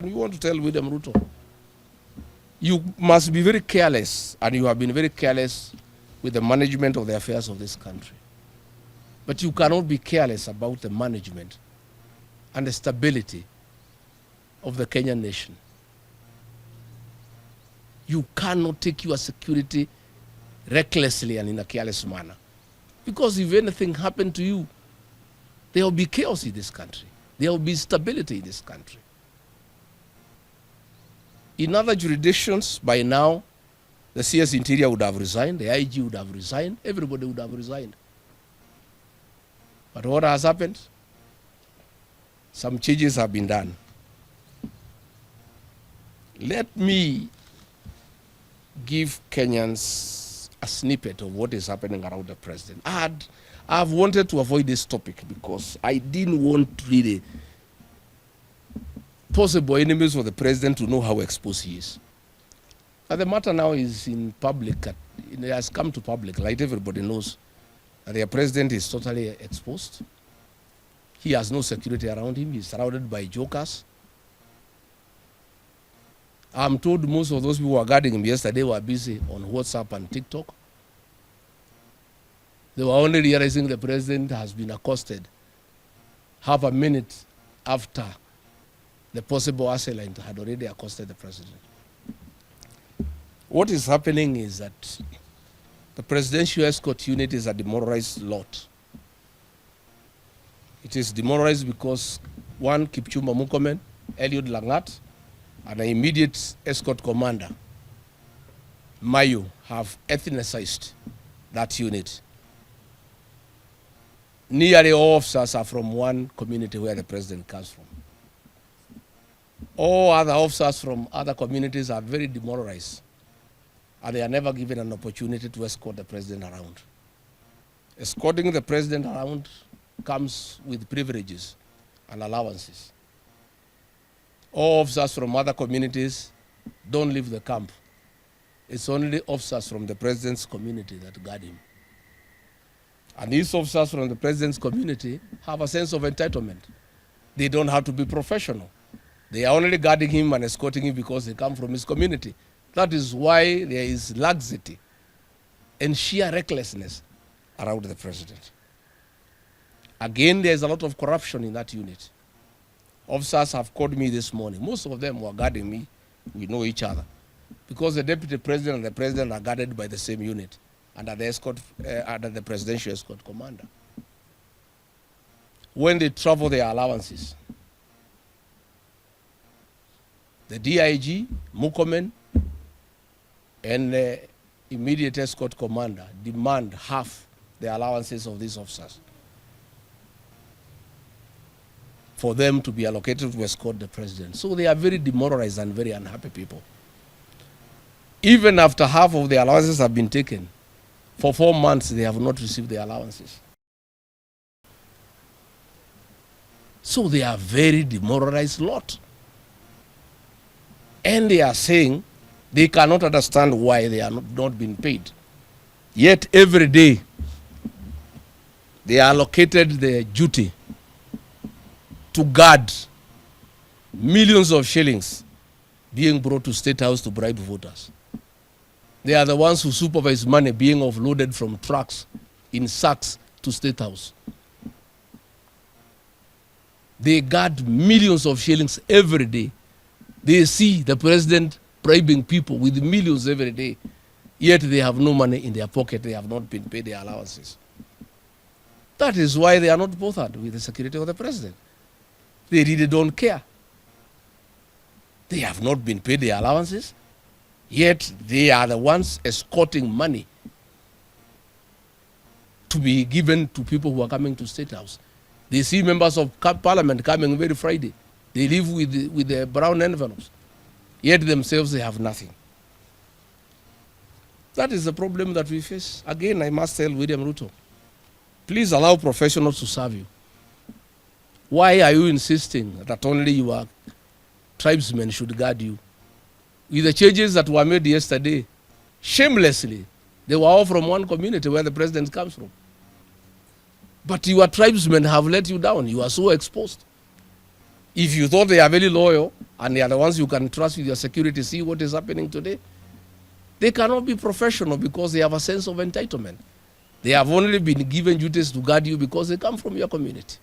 We want to tell William Ruto, you must be very careless, and you have been very careless with the management of the affairs of this country. But you cannot be careless about the management and the stability of the Kenyan nation. You cannot take your security recklessly and in a careless manner. Because if anything happened to you, there will be chaos in this country. There will be instability in this country. In other jurisdictions, by now, the CS Interior would have resigned, the IG would have resigned, everybody would have resigned. But what has happened? Some changes have been done. Let me give Kenyans a snippet of what is happening around the president. I've wanted to avoid this topic because I didn't want really possible enemies of the president to know how exposed he is. But the matter now is in public, it has come to public, like everybody knows, that the president is totally exposed. He has no security around him. He's surrounded by jokers. I'm told most of those people who were guarding him yesterday were busy on WhatsApp and TikTok. They were only realizing the president has been accosted half a minute after the possible assailant had already accosted the president. What is happening is that the presidential escort unit is a demoralized lot. It is demoralized because one, Kipchumba Murkomen, Eliud Langat, and an immediate escort commander, Mayu, have ethnicized that unit. Nearly all officers are from one community where the president comes from. All other officers from other communities are very demoralized, and they are never given an opportunity to escort the president around. Escorting the president around comes with privileges and allowances. All officers from other communities don't leave the camp. It's only officers from the president's community that guard him. And these officers from the president's community have a sense of entitlement. They don't have to be professional. They are only guarding him and escorting him because they come from his community. That is why there is laxity and sheer recklessness around the president. Again, there is a lot of corruption in that unit. Officers have called me this morning. Most of them were guarding me. We know each other. Because the deputy president and the president are guarded by the same unit under the presidential escort commander. When they travel, their allowances. The DIG, Murkomen, and the immediate escort commander demand half the allowances of these officers for them to be allocated to escort the president. So they are very demoralized and very unhappy people. Even after half of the allowances have been taken, for 4 months they have not received the allowances. So they are very demoralized lot. And they are saying they cannot understand why they are not being paid. Yet every day they are allocated the duty to guard millions of shillings being brought to State House to bribe voters. They are the ones who supervise money being offloaded from trucks in sacks to State House. They guard millions of shillings every day. They see the president bribing people with millions every day, yet they have no money in their pocket. They have not been paid their allowances. That is why they are not bothered with the security of the president. They really don't care. They have not been paid their allowances, yet they are the ones escorting money to be given to people who are coming to State House. They see members of parliament coming every Friday. They live with the brown envelopes, yet themselves they have nothing. That is the problem that we face. Again, I must tell William Ruto, please allow professionals to serve you. Why are you insisting that only your tribesmen should guard you? With the changes that were made yesterday, shamelessly, they were all from one community where the president comes from. But your tribesmen have let you down. You are so exposed. If you thought they are very loyal, and they are the ones you can trust with your security, see what is happening today. They cannot be professional because they have a sense of entitlement. They have only been given duties to guard you because they come from your community.